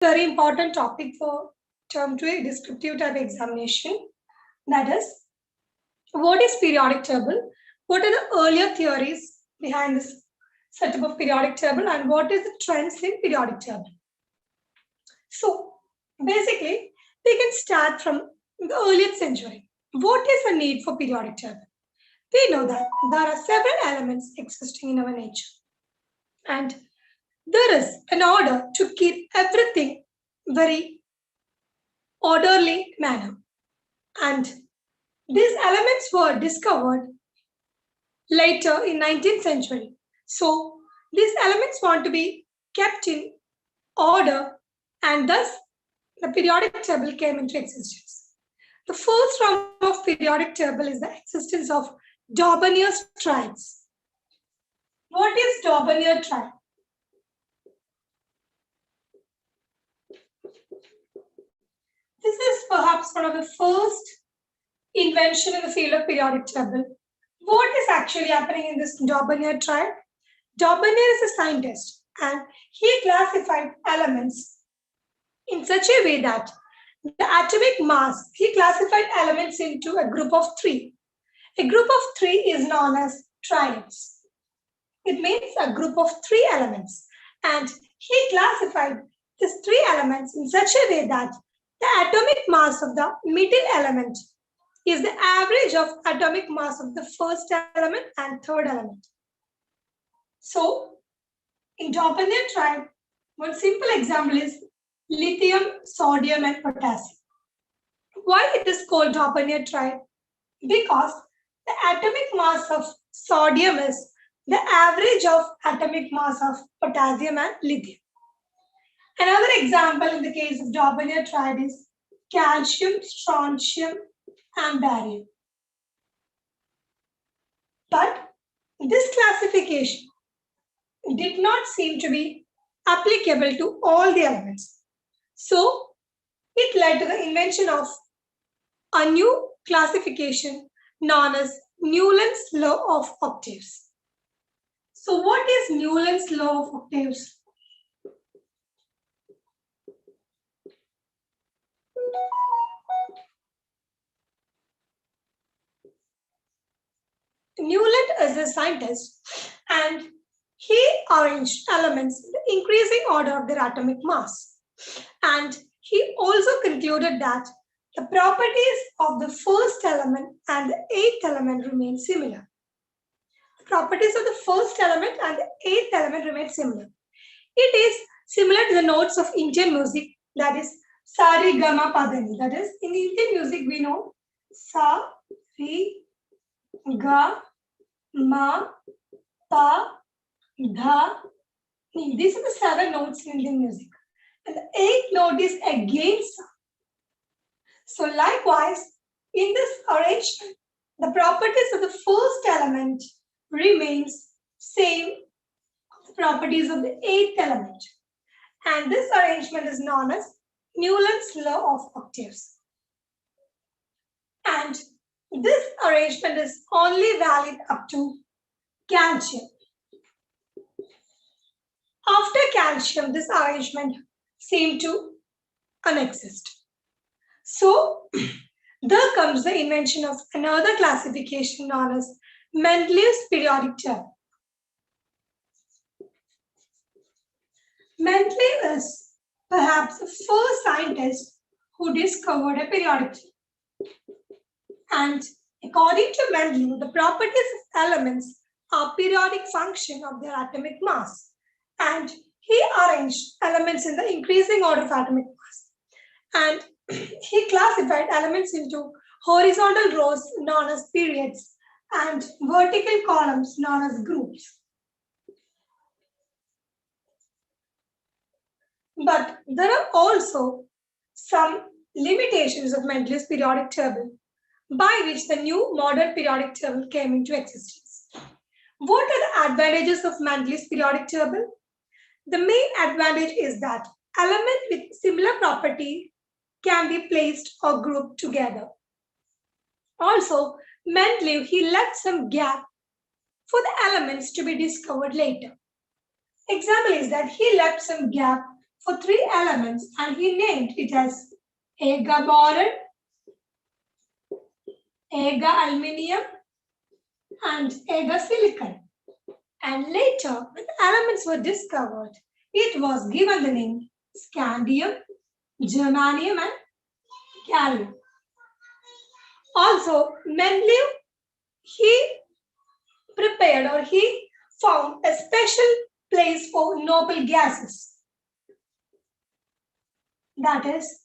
very important topic for term 2 descriptive type examination. That is, what is periodic table? What are the earlier theories behind this setup of periodic table, and what is the trends in periodic table? So basically, we can start from the earliest century. What is the need for periodic table? We know that there are several elements existing in our nature, and there is an order to keep everything very orderly manner. And these elements were discovered later in 19th century. So these elements want to be kept in order, and thus the periodic table came into existence. The first form of periodic table is the existence of Daubonier's triads. What is Daubonier triad? This is perhaps one of the first invention in the field of periodic table. What is actually happening in this Daubonier triad? Daubonier is a scientist, and he classified elements in such a way that the atomic mass, he classified elements into a group of 3. A group of 3 is known as triads. It means a group of 3 elements, and he classified these 3 elements in such a way that the atomic mass of the middle element is the average of atomic mass of the first element and third element. So, in Daubonier triad, one simple example is lithium, sodium, and potassium. Why it is called Daubonier triad? Because the atomic mass of sodium is the average of atomic mass of potassium and lithium. Another example in the case of Daubonier triad is calcium, strontium, and barium. But this classification did not seem to be applicable to all the elements. So it led to the invention of a new classification known as Newland's law of octaves. So what is Newland's law of octaves? Newland is a scientist, and he arranged elements in the increasing order of their atomic mass. And he also concluded that the properties of the first element and the 8th element remain similar. The properties of the first element and the 8th element remain similar. It is similar to the notes of Indian music, that is sa re ga ma pa da ni. That is, in Indian music we know sa, re, ga, ma, pa, dha, ni. These are the 7 notes in Indian music. And the 8th note is again sa. So likewise, in this arrangement, the properties of the first element remains same as the properties of the 8th element. And this arrangement is known as Newland's law of octaves. And this arrangement is only valid up to calcium. After calcium, this arrangement seemed to unexist. So, there comes the invention of another classification known as Mendeleev's periodic table. Mendeleev is perhaps the first scientist who discovered a periodic table. And according to Mendeleev, the properties of elements are periodic function of their atomic mass. And he arranged elements in the increasing order of atomic mass. And he classified elements into horizontal rows known as periods and vertical columns known as groups. But there are also some limitations of Mendeleev's periodic table by which the new modern periodic table came into existence. What are the advantages of Mendeleev's periodic table? The main advantage is that elements with similar property can be placed or grouped together. Also, Mendeleev, he left some gap for the elements to be discovered later. Example is that he left some gap for 3 elements and he named it as Aga boron, Aga aluminium and Aga silicon. And later, when the elements were discovered, it was given the name scandium, germanium and gallium. Also, Mendeleev, he prepared or he found a special place for noble gases. That is,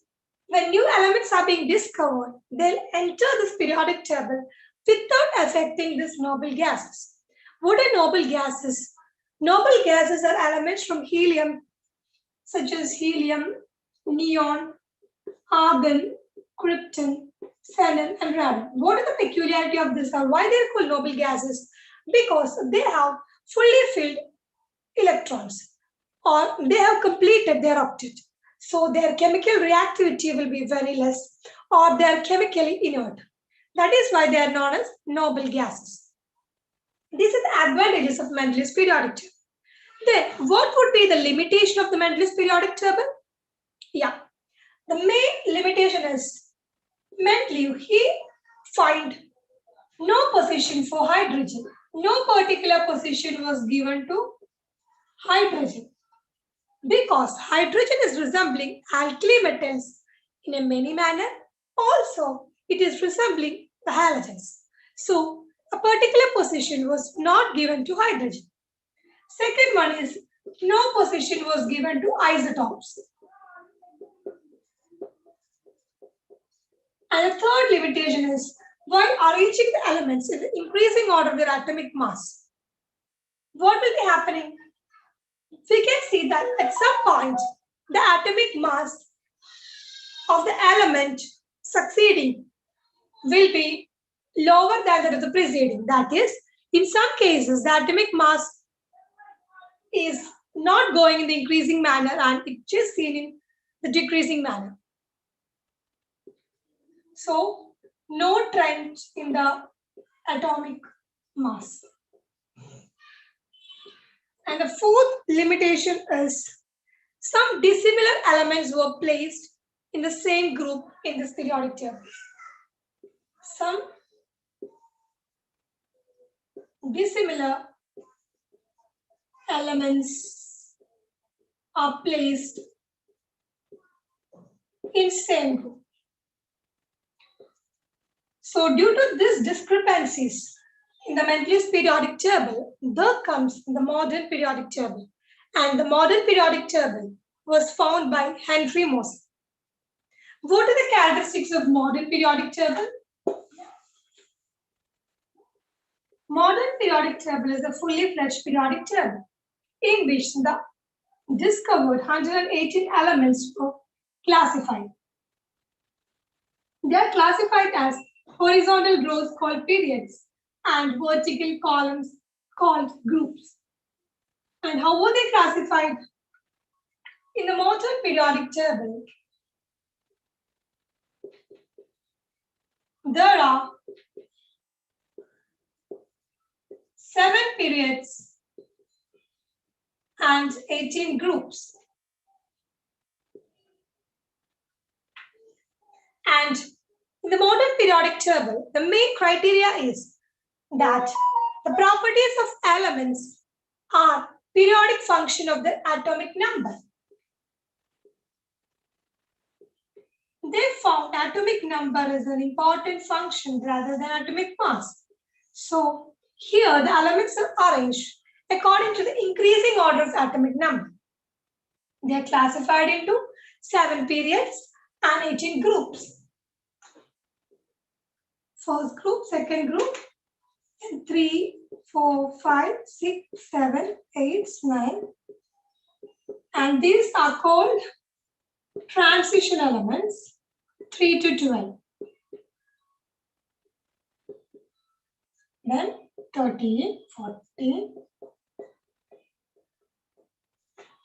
when new elements are being discovered, they'll enter this periodic table without affecting these noble gases. What are noble gases? Noble gases are elements from helium, such as helium, neon, argon, krypton, xenon, and radon. What is the peculiarity of this or why they are called noble gases? Because they have fully filled electrons or they have completed their octet. So their chemical reactivity will be very less or they are chemically inert. That is why they are known as noble gases. These are the advantages of Mendeleev's periodic table. Then what would be the limitation of the Mendeleev's periodic table? Yeah, the main limitation is Mendeleev, he find no position for hydrogen. No particular position was given to hydrogen because hydrogen is resembling alkali metals in a many manner. Also, it is resembling the halogens. So, a particular position was not given to hydrogen. Second one is no position was given to isotopes. And the third limitation is while arranging the elements in the increasing order of their atomic mass, what will be happening? We can see that at some point, the atomic mass of the element succeeding will be lower than that of the preceding. That is, in some cases, the atomic mass is not going in the increasing manner and it's just seen in the decreasing manner. So, no trend in the atomic mass. And the fourth limitation is some dissimilar elements were placed in the same group in this periodic table. Some dissimilar elements are placed in same group. So due to these discrepancies in the Mendeleev's periodic table, there comes the modern periodic table. And the modern periodic table was found by Henry Moseley. What are the characteristics of modern periodic table? Modern periodic table is a fully fledged periodic table in which the discovered 118 elements were classified. They are classified as horizontal rows called periods and vertical columns called groups. And how were they classified? In the modern periodic table, there are 7 periods and 18 groups. And in the modern periodic table, the main criteria is that the properties of elements are periodic function of the atomic number. They found atomic number is an important function rather than atomic mass. So here the elements are arranged according to the increasing order of atomic number. They are classified into 7 periods and 18 groups. First group, second group, and 3, 4, 5, 6, 7, 8, 9. And these are called transition elements, 3 to 12. Then 13, 14.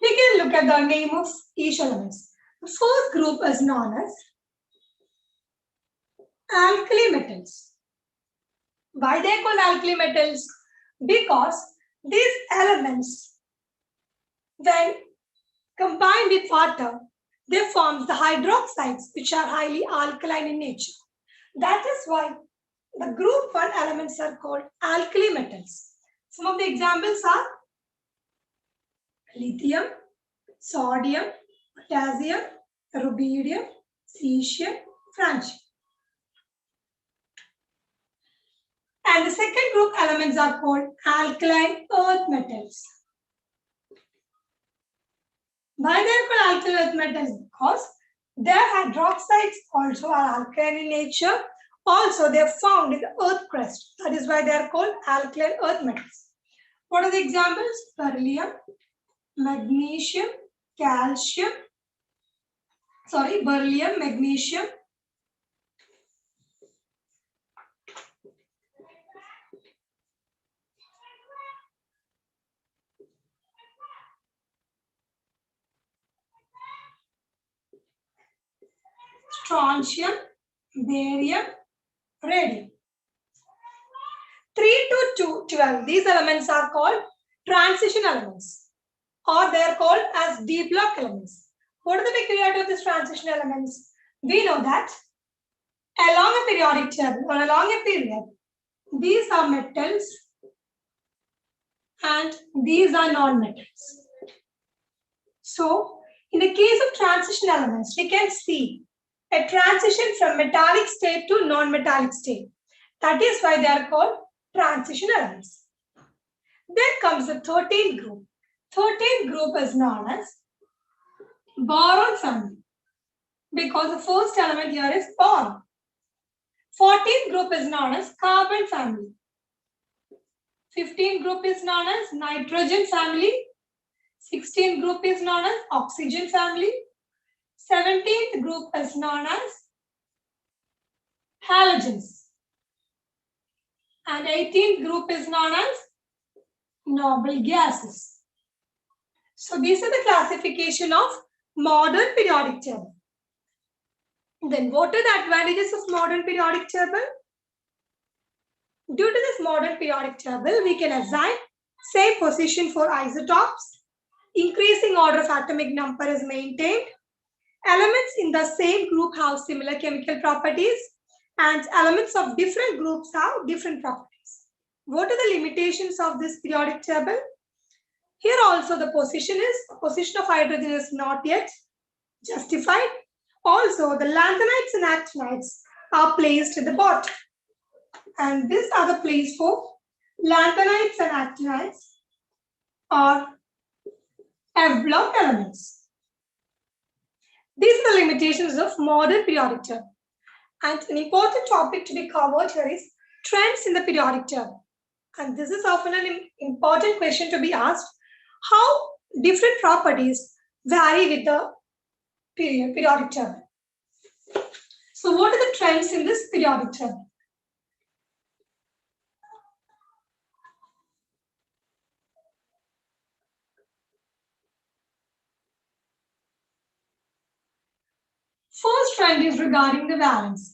We can look at the name of each element. The first group is known as alkali metals. Why they are called alkali metals? Because these elements, when combined with water, they form the hydroxides, which are highly alkaline in nature. That is why the group 1 elements are called alkali metals. Some of the examples are lithium, sodium, potassium, rubidium, cesium, francium. And the second group elements are called alkaline earth metals. Why they are called alkaline earth metals? Because their hydroxides also are alkaline in nature. Also, they are found in the earth crust. That is why they are called alkaline earth metals. What are the examples? Beryllium, magnesium, beryllium, magnesium, strontium, barium, radium. 3 to 12, these elements are called transition elements, or they are called as D block elements. What are the peculiarity of these transition elements? We know that along a periodic table or along a period, these are metals and these are non-metals. So, in the case of transition elements, we can see a transition from metallic state to non-metallic state. That is why they are called transition elements. Then comes the 13th group. 13th group is known as boron family, because the first element here is boron. 14th group is known as carbon family. 15th group is known as nitrogen family. 16th group is known as oxygen family. 17th group is known as halogens. And 18th group is known as noble gases. So these are the classification of modern periodic table. Then what are the advantages of modern periodic table? Due to this modern periodic table, we can assign same position for isotopes. Increasing order of atomic number is maintained. Elements in the same group have similar chemical properties, and elements of different groups have different properties. What are the limitations of this periodic table? Here also the position of hydrogen is not yet justified. Also, the lanthanides and actinides are placed at the bottom. And this other place for lanthanides and actinides are F block elements. These are the limitations of modern periodic table. And an important topic to be covered here is trends in the periodic table. And this is often an important question to be asked. How different properties vary with the periodic table. So what are the trends in this periodic table? First trend is regarding the valency.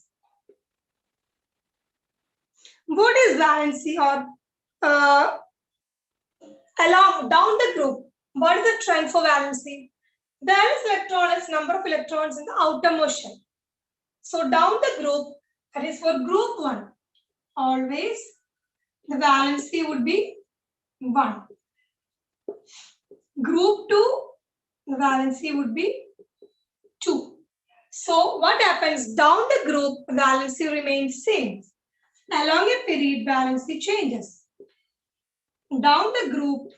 What is valency, or along down the group? What is the trend for valency? Valence electron is number of electrons in the outermost shell. So down the group, that is for group 1, always the valency would be 1. Group 2, the valency would be 2. So what happens? Down the group, valency remains same. Along a period, valency changes. Down the group,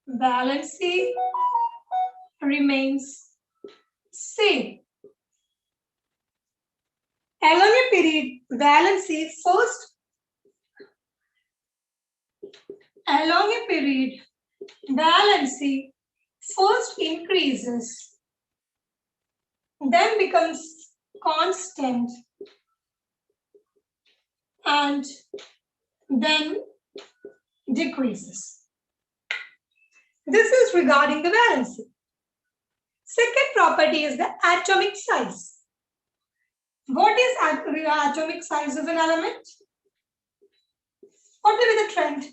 valency remains same. Along a period, valency first increases, then becomes constant, and then decreases. This is regarding the valency. Second property is the atomic size. What is atomic size of an element? What will be the trend?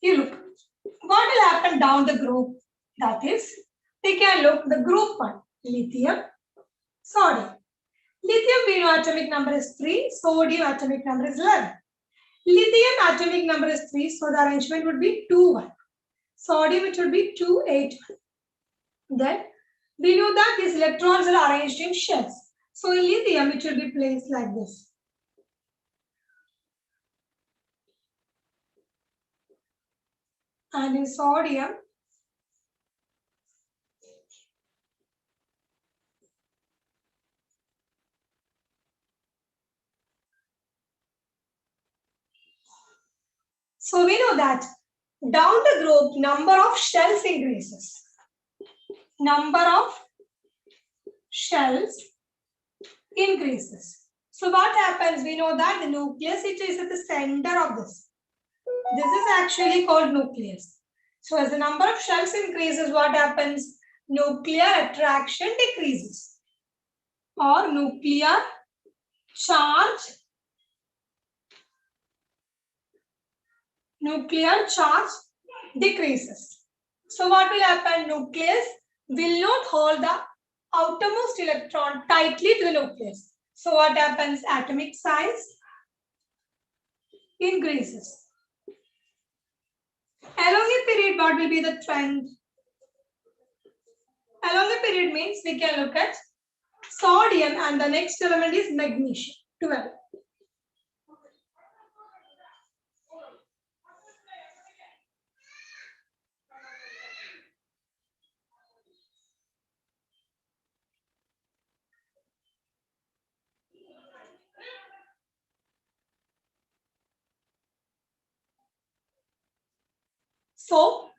You look. What will happen down the group? That is, we can look the group 1, lithium, sodium. Lithium, we know atomic number is 3, sodium atomic number is 11. Lithium atomic number is 3, so the arrangement would be 2, 1. Sodium, it would be 2, 8, 1. Then, we know that these electrons are arranged in shells. So, in lithium, it will be placed like this. And in sodium, so we know that down the group, number of shells increases. Number of shells increases. So what happens? We know that the nucleus, it is at the center of this. This is actually called nucleus. So as the number of shells increases, what happens? Nuclear attraction decreases. Or nuclear charge decreases. So what will happen? Nucleus will not hold the outermost electron tightly to the nucleus. So what happens? Atomic size increases. Along a period, what will be the trend? Along a period means we can look at sodium and the next element is magnesium, 12. So,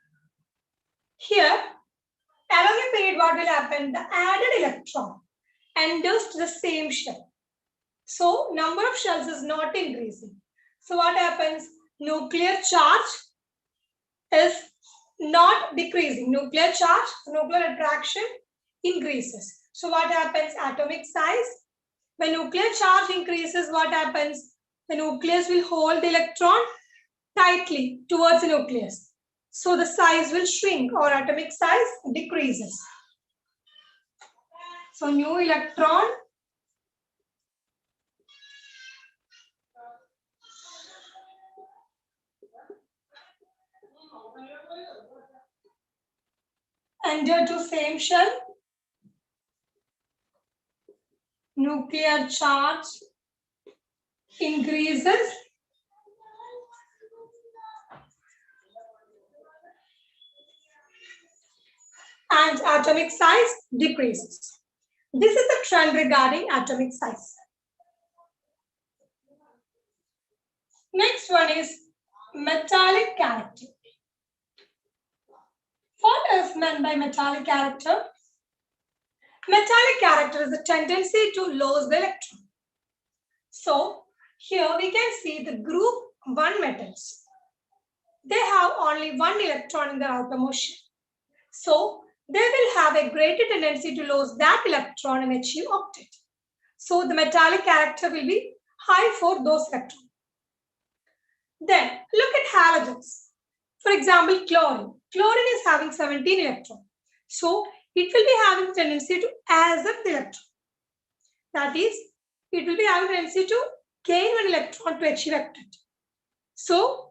here, along a period, what will happen? The added electron enters to the same shell. So, number of shells is not increasing. So, what happens? Nuclear charge is not decreasing. Nuclear charge, nuclear attraction increases. So, what happens? Atomic size. When nuclear charge increases, what happens? The nucleus will hold the electron tightly towards the nucleus. So the size will shrink or atomic size decreases. So new electron enter to same shell. Nuclear charge increases. And atomic size decreases. This is the trend regarding atomic size. Next one is metallic character. What is meant by metallic character? Metallic character is the tendency to lose the electron. So here we can see the group 1 metals. They have only one electron in their outermost shell. So they will have a greater tendency to lose that electron and achieve octet. So the metallic character will be high for those electrons. Then look at halogens. For example, chlorine. Chlorine is having 17 electrons. So it will be having tendency to accept the electron. That is, it will be having tendency to gain one electron to achieve octet. So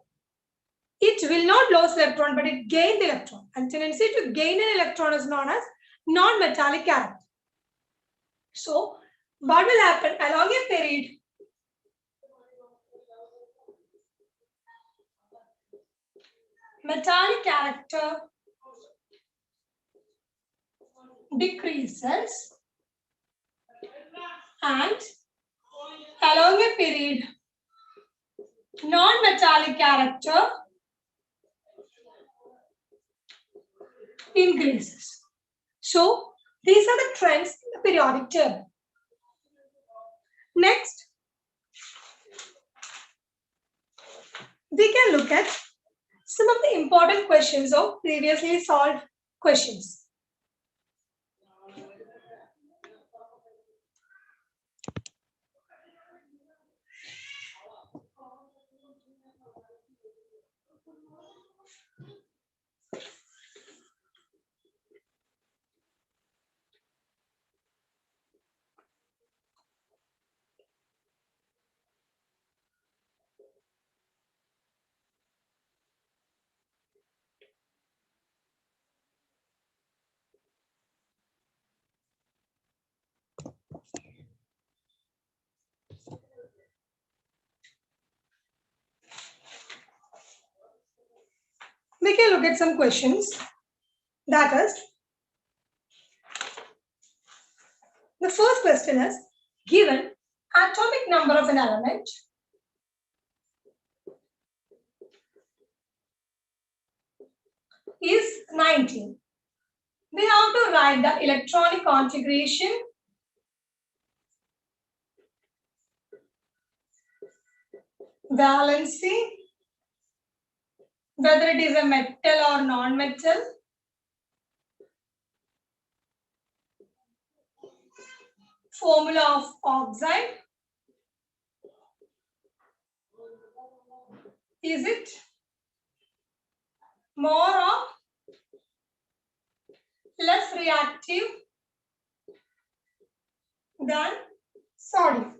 it will not lose the electron, but it gains the electron. And tendency to gain an electron is known as non-metallic character. So what will happen along a period? Metallic character decreases and along a period non-metallic character increases. So these are the trends in the periodic table. Next, we can look at some of the important questions of previously solved questions. look at some questions. That is, the first question is, given atomic number of an element is 19. We have to write the electronic configuration valency, whether it is a metal or non-metal, formula of oxide, is it more or less reactive than sodium?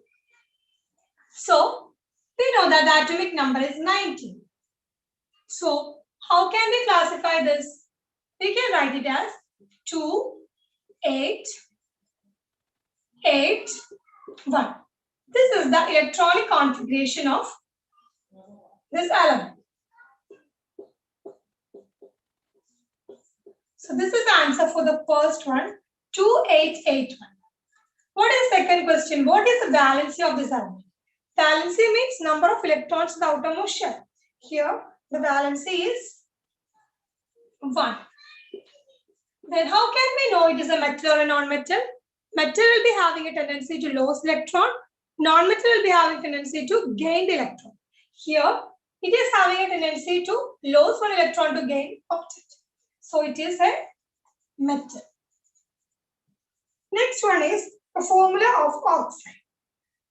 So we know that the atomic number is 19. So how can we classify this? We can write it as 2, 8, 8, 1. This is the electronic configuration of this element. So this is the answer for the first one, 2881. What is the second question? What is the valency of this element? Valency means number of electrons in the outermost shell. Here the valency is 1. Then how can we know it is a metal or a non-metal? Metal will be having a tendency to lose electron. Non-metal will be having a tendency to gain the electron. Here it is having a tendency to lose one electron to gain octet. So it is a metal. Next one is a formula of oxide.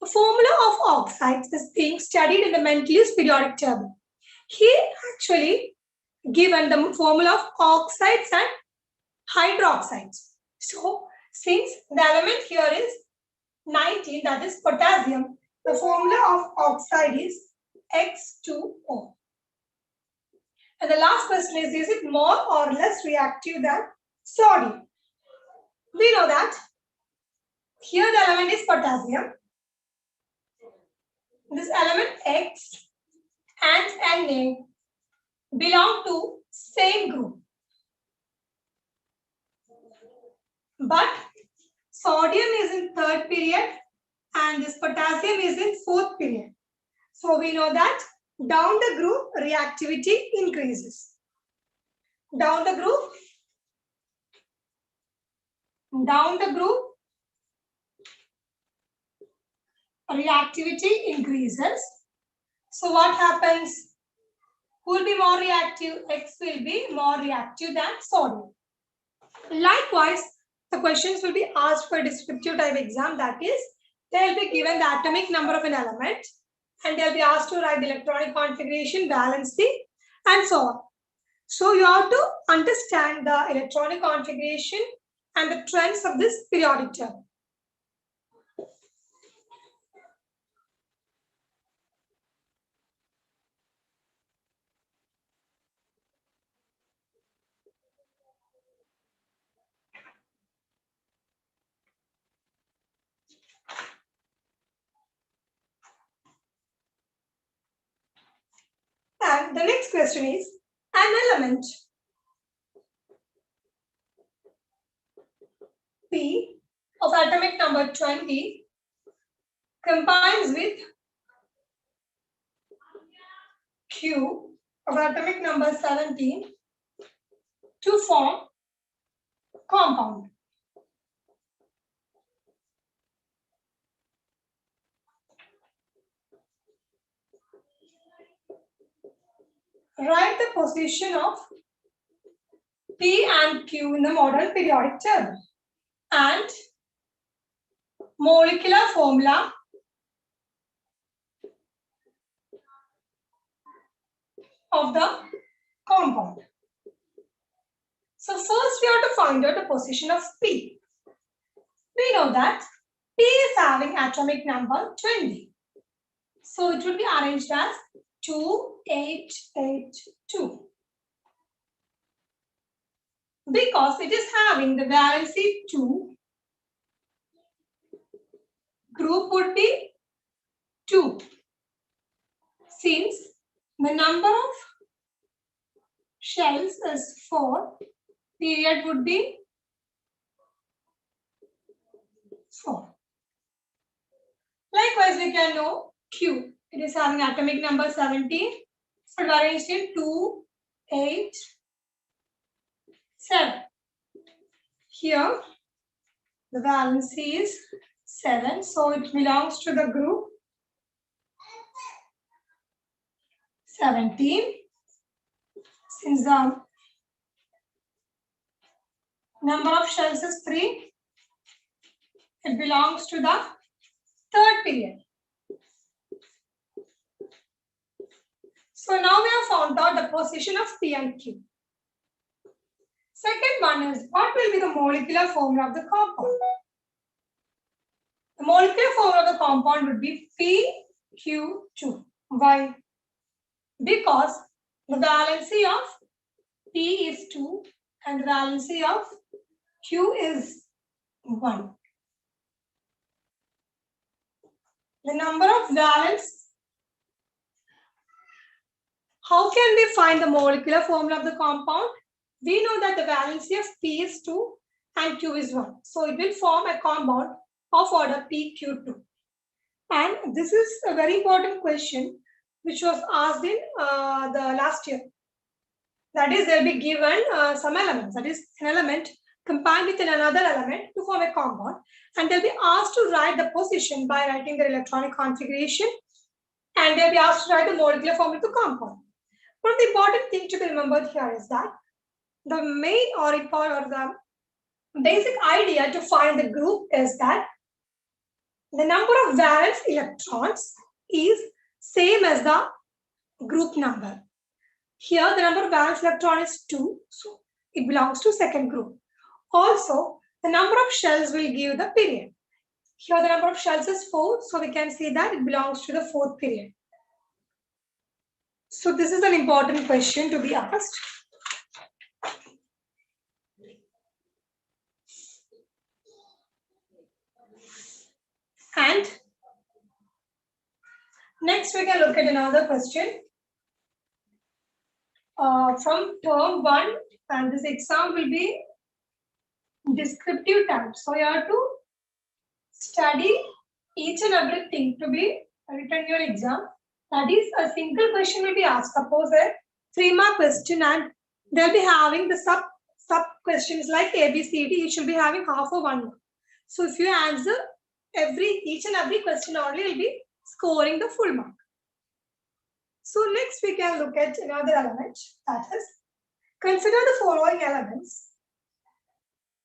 The formula of oxides is being studied in the Mendeleev's periodic table. He actually given the formula of oxides and hydroxides. So since the element here is 19, that is potassium, the formula of oxide is X2O. And the last question is it more or less reactive than sodium? We know that here the element is potassium. This element X and Na belong to same group. But sodium is in third period and this potassium is in fourth period. So we know that down the group reactivity increases. Down the group reactivity increases. So what happens? Who will be more reactive? X will be more reactive than sodium. Likewise, the questions will be asked for a descriptive type exam. That is, they will be given the atomic number of an element and they will be asked to write the electronic configuration, valency, and so on. So you have to understand the electronic configuration and the trends of this periodic table. And the next question is, an element P of atomic number 20 combines with Q of atomic number 17 to form compound. Write the position of P and Q in the modern periodic table and molecular formula of the compound. So first we have to find out the position of P. We know that P is having atomic number 20. So it will be arranged as 2882. Because it is having the valency 2, group would be 2. Since the number of shells is 4. Period would be 4. Likewise, we can know Q. It is having atomic number 17. So arranged in 2, 8, 7. Here, the valency is 7. So it belongs to the group 17. Since the number of shells is 3, it belongs to the third period. So now we have found out the position of P and Q. Second one is, what will be the molecular formula of the compound? The molecular formula of the compound would be PQ2. Why? Because the valency of P is 2 and the valency of Q is 1. The number of valence. How can we find the molecular formula of the compound? We know that the valency of P is 2 and Q is 1. So it will form a compound of order PQ2. And this is a very important question which was asked in the last year. That is, they'll be given some elements. That is, an element combined with another element to form a compound. And they'll be asked to write the position by writing their electronic configuration. And they'll be asked to write the molecular formula of the compound. One of the important things to be remembered here is that the main or the basic idea to find the group is that the number of valence electrons is same as the group number. Here the number of valence electrons is 2, so it belongs to second group. Also, the number of shells will give the period. Here the number of shells is 4, so we can see that it belongs to the fourth period. So this is an important question to be asked. And next we can look at another question from term 1, and this exam will be descriptive type. So you have to study each and everything to be written in your exam. That is, a single question will be asked. Suppose a 3-mark question, and they'll be having the sub questions like A, B, C, D. Each will be having half of 1 mark. So if you answer each and every question only, will be scoring the full mark. So next we can look at another element. That is, consider the following elements: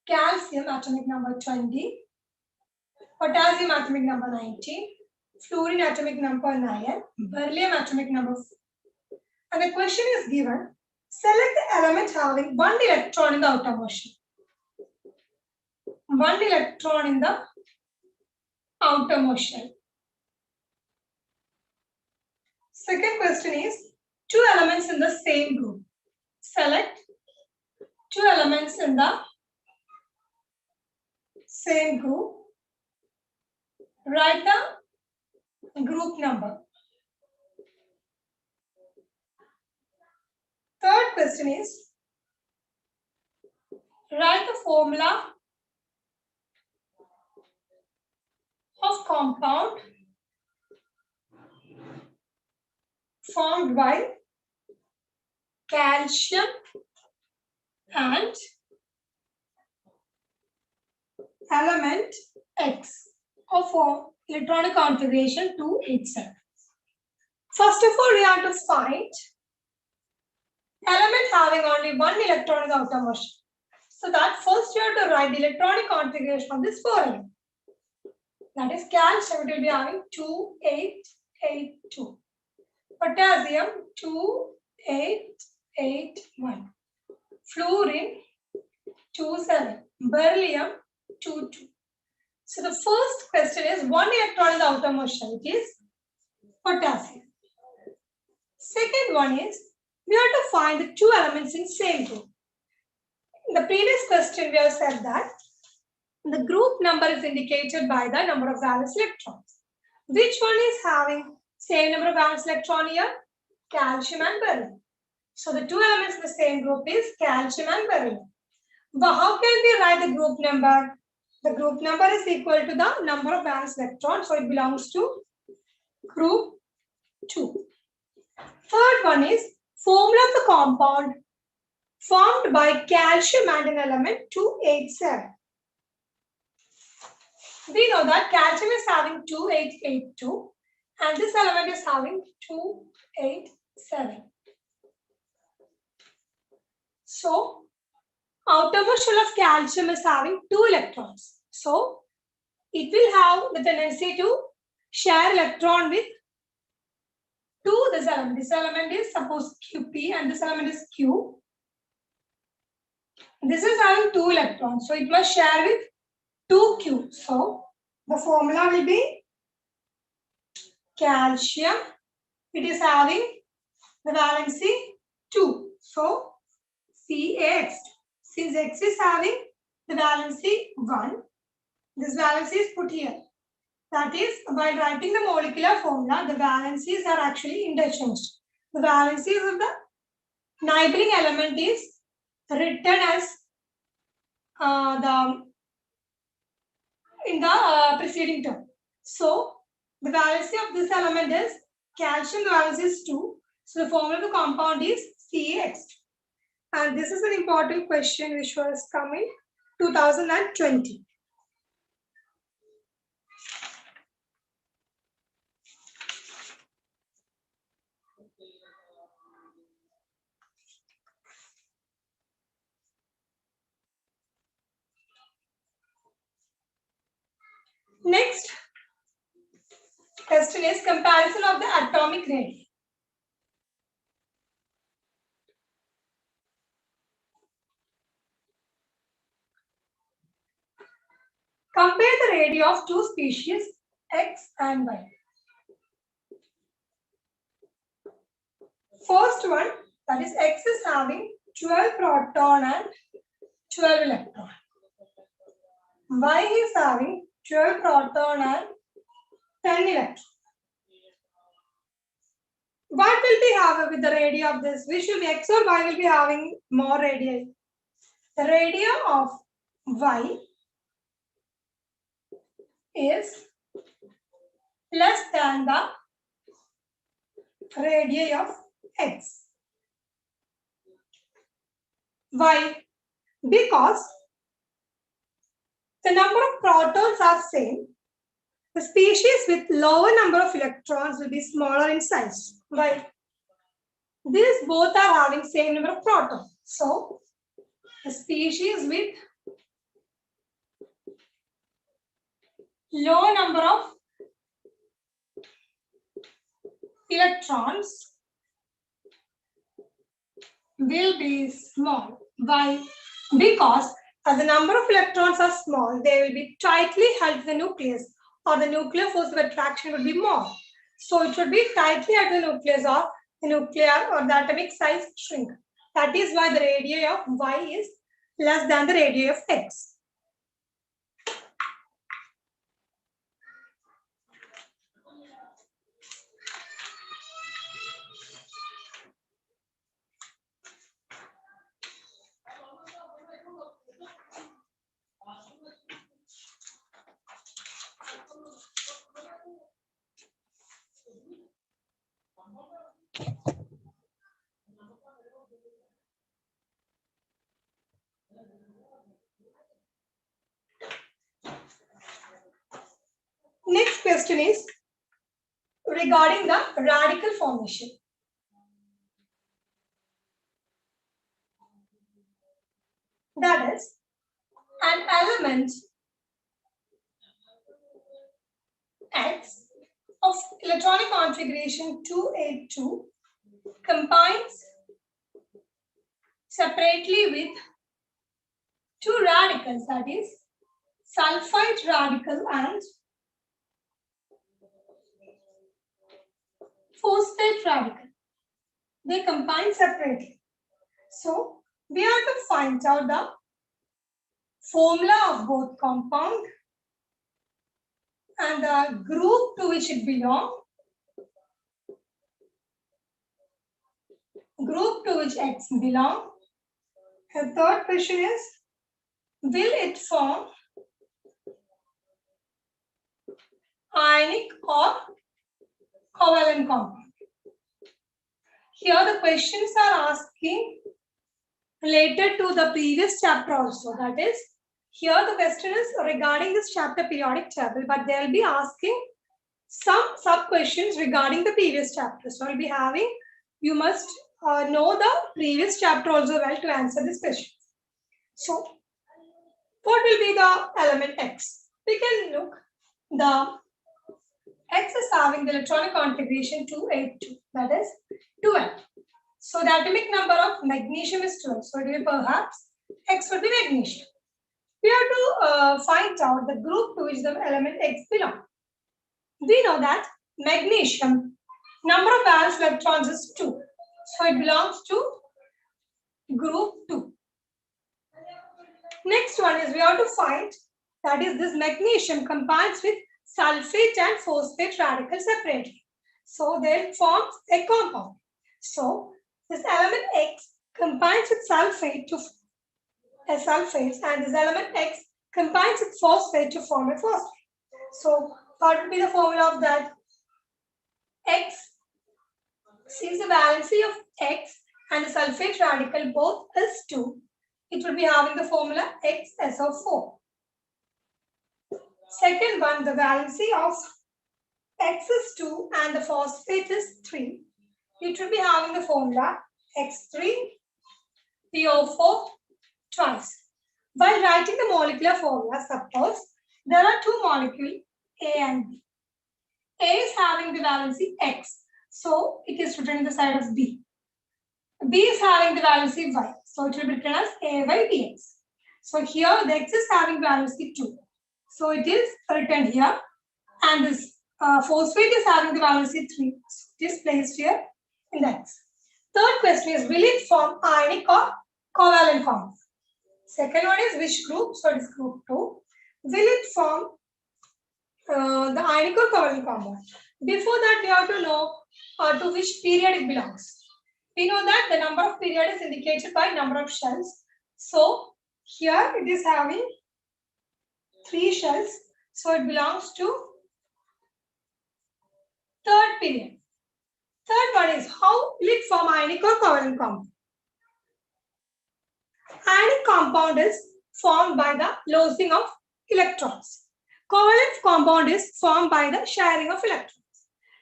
calcium atomic number 20, potassium atomic number 19, fluorine atomic number 9, beryllium atomic number 4. And the question is given, select the element having 1 electron in the outermost shell. 1 electron in the outermost shell. Second question is, 2 elements in the same group. Select 2 elements in the same group. Write the group number. Third question is, write the formula of compound formed by calcium and element X of electronic configuration 287. First of all, we have to find element having only 1 electron in the outermost. So that first you have to write the electronic configuration of this 4 element. That is, calcium, it will be having 2882. Potassium 2881. Fluorine 27. Beryllium 22. So the first question is 1 electron in the outermost shell. It is potassium. Second one is, we have to find the 2 elements in same group. In the previous question, we have said that the group number is indicated by the number of valence electrons. Which one is having same number of valence electron here? Calcium and beryllium. So the two elements in the same group is calcium and beryllium. But how can we write the group number? The group number is equal to the number of valence electrons, so it belongs to group 2. Third one is formula of the compound formed by calcium and an element 287. We know that calcium is having 2882 and this element is having 287. So, outermost shell of calcium is having 2 electrons. So, it will have the tendency to share electron with 2 this element. This element is suppose Qp and this element is Q. This is having 2 electrons. So, it must share with 2Q. So, the formula will be calcium. It is having the valency 2. So, CaX. Since X is having the valency 1, this valency is put here. That is, by writing the molecular formula, the valencies are actually interchanged. The valencies of the neighboring element is written as in the preceding term. So, the valency of this element is calcium, the valency is 2. So, the formula of the compound is CaX. And this is an important question which was coming 2020. Next question is comparison of the atomic radii. Compare the radii of two species X and Y. First one, that is X is having 12 proton and 12 electron. Y is having 12 proton and 10 electron. What will be having with the radii of this? Which will be X or Y will be having more radii? The radii of Y is less than the radii of X. Why? Because the number of protons are same. The species with lower number of electrons will be smaller in size. Why? These both are having same number of protons. So, the species with low number of electrons will be small. Why? Because as the number of electrons are small, they will be tightly held to the nucleus, or the nuclear force of attraction would be more. So it should be tightly held to the nucleus, or the nuclear or the atomic size shrink. That is why the radii of Y is less than the radii of X. Next question is regarding the radical formation. That is, an element X of electronic configuration 282 combines separately with two radicals, that is, sulfide radical and phosphate radical. They combine separately. So, we have to find out the formula of both compound and the group to which it belongs. group to which X belong. The third question is, will it form ionic or covalent compound? Here the questions are asking related to the previous chapter also. That is, here the question is regarding this chapter periodic table, but they'll be asking some sub questions regarding the previous chapter. So I'll be having, you must know the previous chapter also well to answer this question. So what will be the element X? We can look, the X is having the electronic configuration 282, that is 12. So the atomic number of magnesium is 12. So it will be perhaps X would be magnesium. We have to find out the group to which the element X belongs. We know that magnesium, number of valence electrons is 2. So it belongs to group 2. Next one is we have to find, that is, this magnesium combines with sulfate and phosphate radicals separately. So they forms a compound. So this element X combines with sulfate to sulfates, and this element X combines with phosphate to form a phosphate. So what would be the formula of that? X, since the valency of X and the sulfate radical both is 2, it will be having the formula XSO4. Second one, the valency of X is 2 and the phosphate is 3. It will be having the formula X3PO4 twice. While writing the molecular formula, suppose there are two molecules A and B. A is having the valency X, so it is written in the side of B. B is having the valency Y, so it will be written as AYBX. So here the X is having valency 2, so it is written here, and this phosphate is having the valency 3, so it is placed here in the X. Third question is, will it form ionic or covalent compound? Second one is which group? So it is group 2. Will it form the ionic or covalent compound? Before that, we have to know to which period it belongs. We know that the number of period is indicated by number of shells. So here it is having 3 shells. So it belongs to third period. Third one is, how will it form ionic or covalent compound? Ionic compound is formed by the losing of electrons. Covalent compound is formed by the sharing of electrons.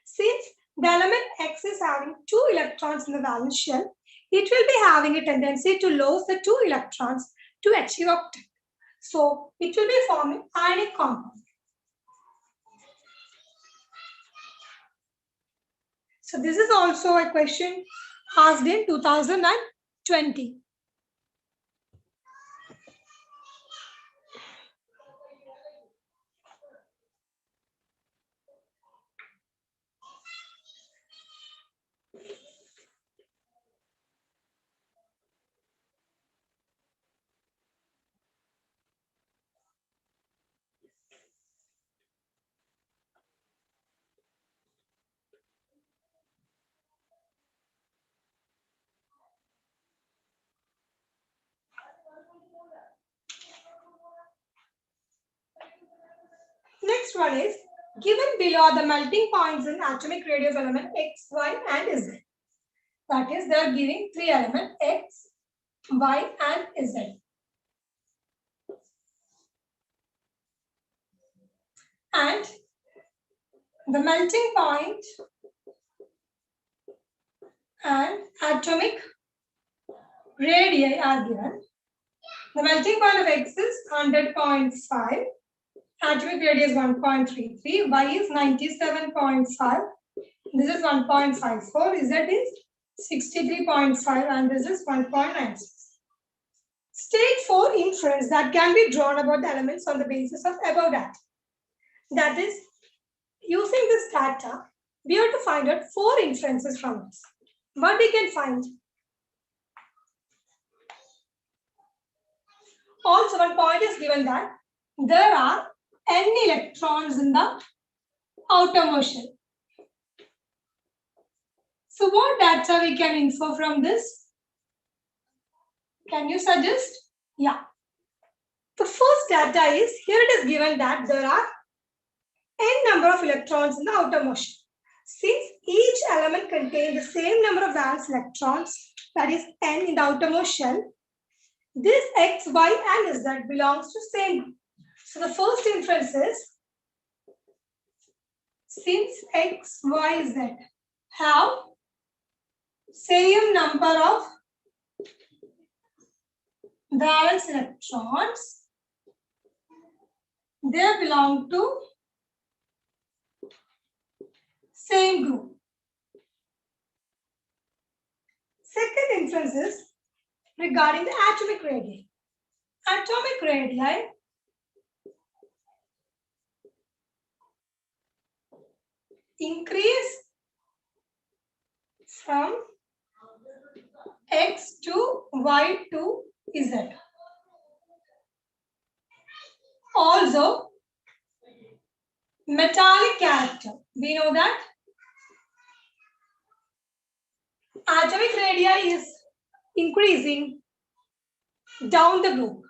Since the element X is having 2 electrons in the valence shell, it will be having a tendency to lose the 2 electrons to achieve octet. So it will be forming ionic compound. So this is also a question asked in 2020. Next one is, given below are the melting points in atomic radius element X, Y and Z. That is, they are giving 3 elements X, Y and Z. And the melting point and atomic radii are given. The melting point of X is 100.5, atomic radius 1.33, Y is 97.5, this is 1.54, Z is 63.5 and this is 1.96. State 4 inference that can be drawn about the elements on the basis of above data. That is, using this data, we have to find out 4 inferences from this. What we can find? Also, one point is given that there are n electrons in the outermost shell. So what data we can infer from this? Can you suggest? Yeah. The first data is, here it is given that there are n number of electrons in the outermost shell. Since each element contains the same number of valence electrons, that is n in the outermost shell, this X, Y, and Z belongs to same group. So the first inference is, since X, Y, Z have same number of valence electrons, they belong to same group. Second inference is regarding the atomic radii. Atomic radii increase from X to Y to Z. Also, metallic character. We know that atomic radii is increasing down the group.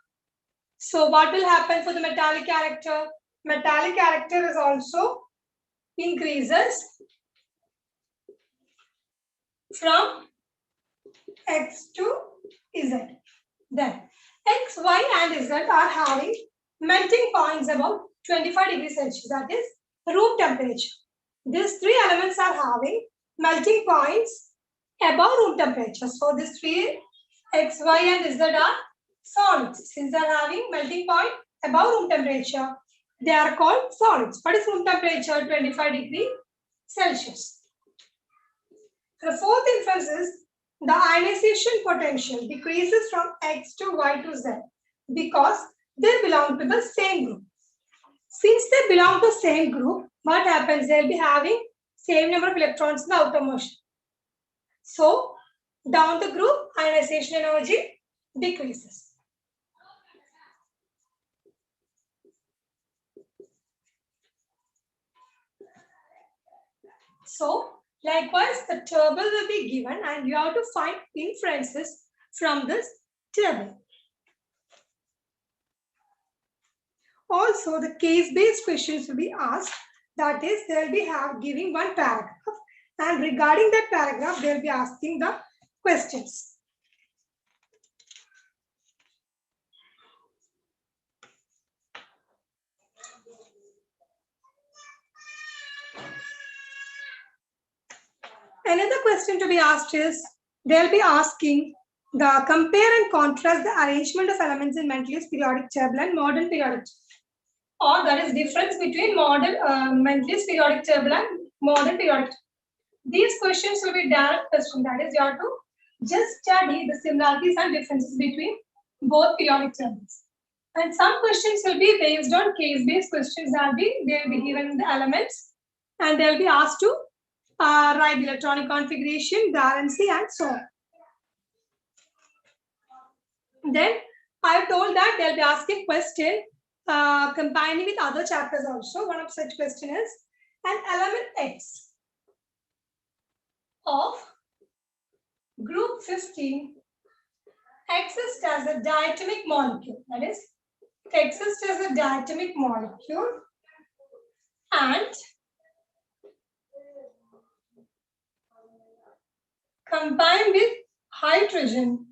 So what will happen for the metallic character? Metallic character is also increases from X to Z. Then X, Y, and Z are having melting points about 25 degrees Celsius, that is room temperature. These three elements are having melting points above room temperature. So these three X, Y, and Z are solids. Since they are having melting point above room temperature, they are called solids. What is room temperature? 25 degrees Celsius. The fourth inference is the ionization potential decreases from X to Y to Z because they belong to the same group. Since they belong to the same group, what happens? They'll be having same number of electrons in the outermost. So down the group, ionization energy decreases. So likewise, the table will be given and you have to find inferences from this table. Also, the case-based questions will be asked. That is, they will be giving one paragraph, and regarding that paragraph, they will be asking the questions. Another question to be asked is, they'll be asking the compare and contrast the arrangement of elements in Mendeleev's periodic table and modern periodic table. Or that is difference between modern Mendeleev's periodic table and modern periodic table. These questions will be direct question. That is, you have to just study the similarities and differences between both periodic tables. And some questions will be based on case-based questions. They will be given the elements and they will be asked to write the electronic configuration, valency, and so on. Then I have told that they'll be asking question combining with other chapters also. One of such question is an element X of group 15 exists as a diatomic molecule. That is, it exists as a diatomic molecule and combined with hydrogen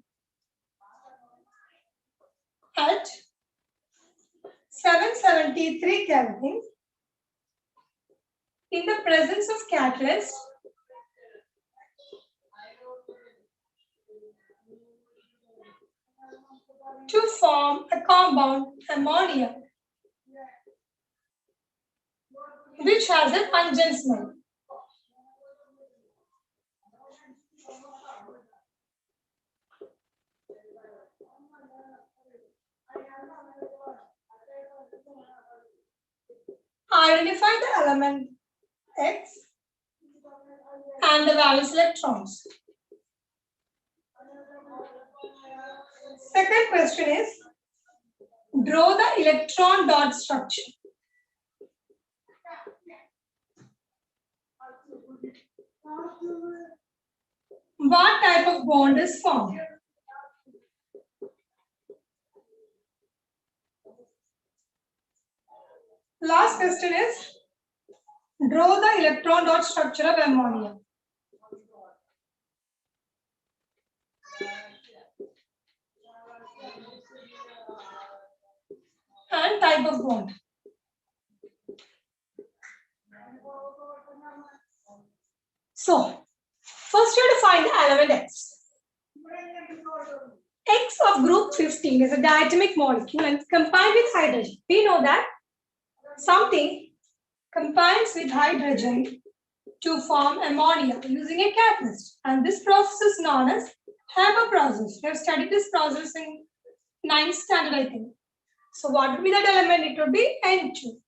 at 773 Kelvin in the presence of catalyst to form a compound ammonia which has a pungent smell. Identify the element X and the valence electrons. Second question is, draw the electron dot structure. What type of bond is formed? Last question is, draw the electron dot structure of ammonia. And type of bond. So, first you have to find the element X. X of group 15 is a diatomic molecule and combined with hydrogen. We know that something combines with hydrogen to form ammonia using a catalyst. And this process is known as Haber process. We have studied this process in 9th standard, I think. So what would be that element? It would be N2.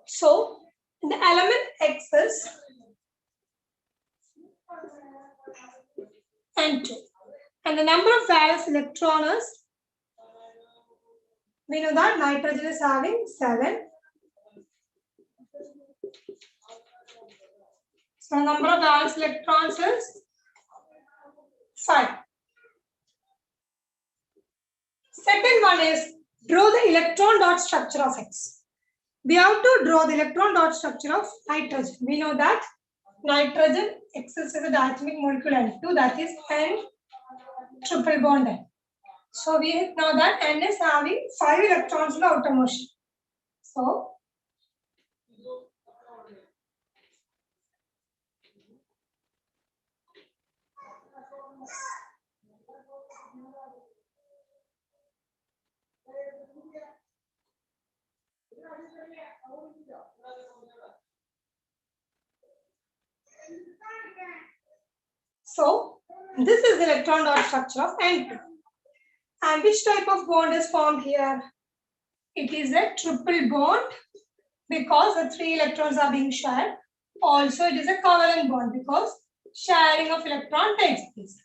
So the element X is N2. And the number of valence electron is, we know that nitrogen is having 7. So the number of valence electrons is 5. Second one is, draw the electron dot structure of X. We have to draw the electron dot structure of nitrogen. We know that nitrogen exists as a diatomic molecule N2, that is N triple bond N. So we know that N is having 5 electrons in the outermost. So this is the electron dot structure of N2. And which type of bond is formed here? It is a triple bond because the 3 electrons are being shared. Also, it is a covalent bond because sharing of electron takes place.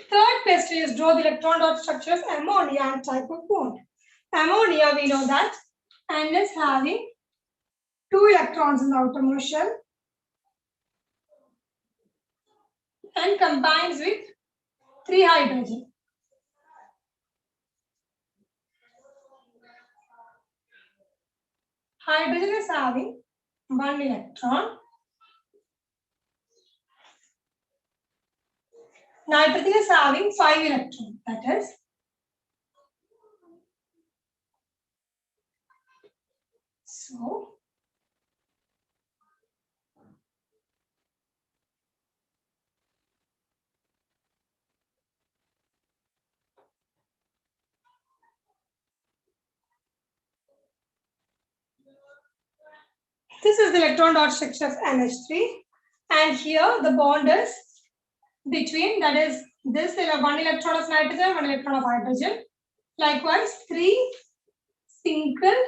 Third question is, draw the electron dot structure of ammonia and type of bond. Ammonia, we know that N is having 2 electrons in the outermost shell and combines with 3 hydrogen. Hydrogen is having 1 electron. Nitrogen is having 5 electrons. That is, so this is the electron dot structure of NH3, and here the bond is between, that is, this 1 electron of nitrogen, 1 electron of hydrogen. Likewise, 3 single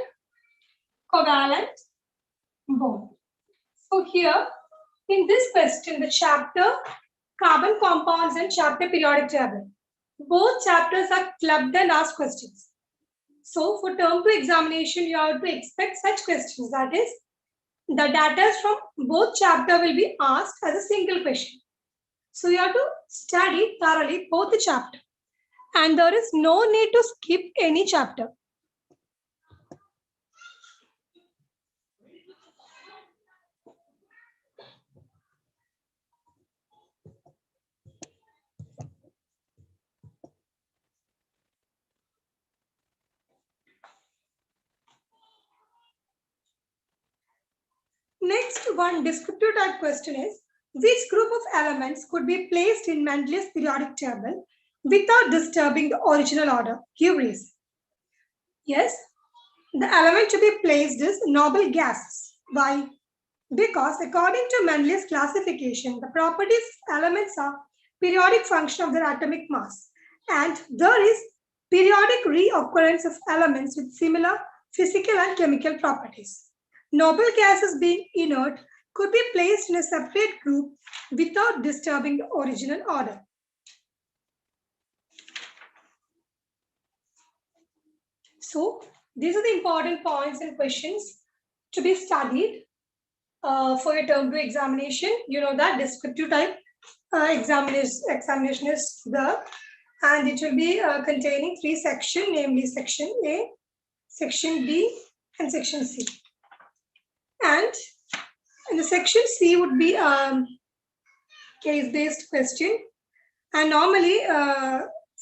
covalent bond. So here, in this question, the chapter carbon compounds and chapter periodic table, both chapters are clubbed and asked questions. So for term 2 examination, you have to expect such questions. That is, the data from both chapter will be asked as a single question. So you have to study thoroughly both the chapter. And there is no need to skip any chapter. Next one descriptive type question is, which group of elements could be placed in Mendeleev's periodic table without disturbing the original order? Give reason. Yes, the element to be placed is noble gases. Why? Because according to Mendeleev's classification, the properties of elements are periodic function of their atomic mass, and there is periodic reoccurrence of elements with similar physical and chemical properties. Noble gases, being inert, could be placed in a separate group without disturbing the original order. So these are the important points and questions to be studied. for your term 2 examination. You know that descriptive type examination is there, and it will be containing 3 sections, namely section A, section B, and section C. And in the section C would be case-based question. And normally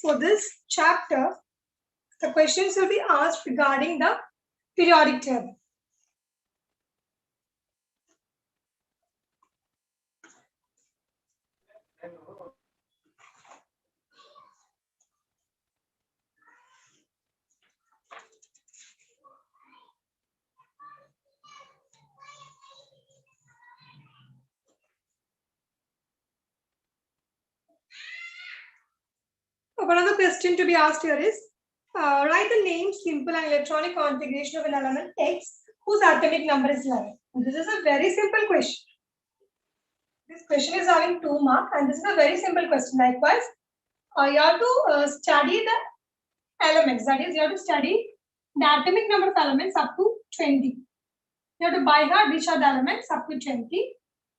for this chapter, the questions will be asked regarding the periodic table. One of the questions to be asked here is, write the name, simple and electronic configuration of an element X whose atomic number is 11. This is a very simple question. This question is having 2 marks, and this is a very simple question. Likewise, you have to study the elements. That is, you have to study the atomic number of elements up to 20. You have to by heart which are the elements up to 20.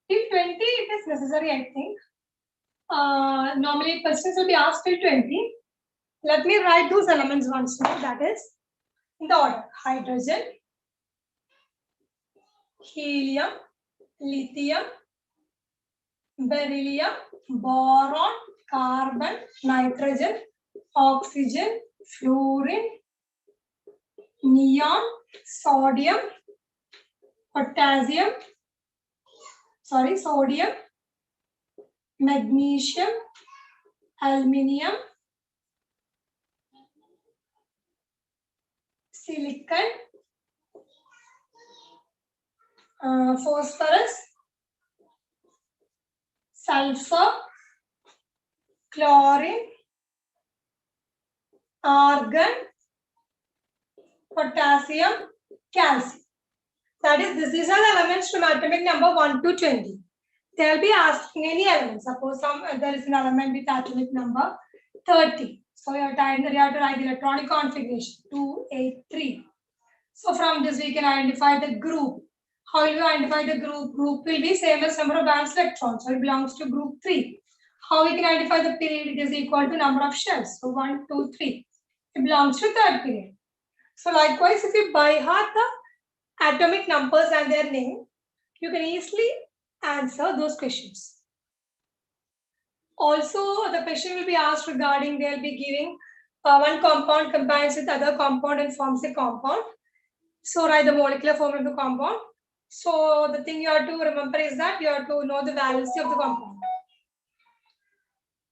If 20 it is necessary, I think. Normally questions will be asked till 20. Let me write those elements once more. That is in the order: hydrogen, helium, lithium, beryllium, boron, carbon, nitrogen, oxygen, fluorine, neon, sodium, sodium, magnesium, aluminium, silicon, phosphorus, sulfur, chlorine, argon, potassium, calcium. That is, these are the elements from atomic number 1 to 20. They will be asking any element. Suppose there is an element with atomic number 30. So you have to write the electronic configuration 2, 8, 3. So from this we can identify the group. How will you identify the group? Group will be same as number of valence electrons. So it belongs to group 3. How we can identify the period? It is equal to number of shells. So 1, 2, 3. It belongs to third period. So likewise, if you by heart the atomic numbers and their name, you can easily answer those questions. Also, the question will be asked regarding, they will be giving one compound combines with other compound and forms a compound. So write the molecular formula of the compound. So the thing you have to remember is that you have to know the valency of the compound.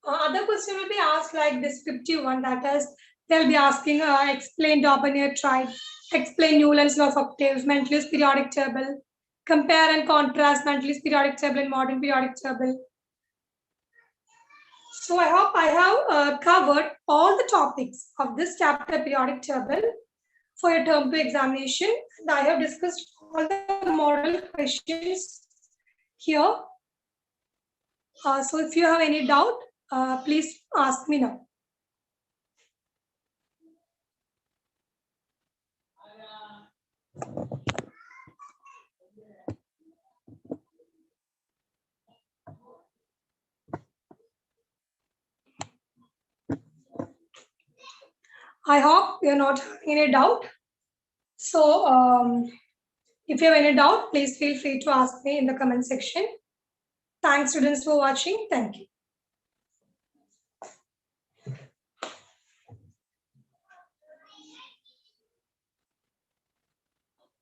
Other question will be asked like descriptive one, that is, they'll be asking explain Dobonier triad, explain Newland's law of octaves, Mendel's periodic table, compare and contrast Mendel's periodic table and modern periodic table. So I hope I have covered all the topics of this chapter periodic table for your term 2 examination. And I have discussed all the model questions here. So if you have any doubt, please ask me now. I hope you are not having any doubt. So if you have any doubt, please feel free to ask me in the comment section. Thanks students for watching. Thank you.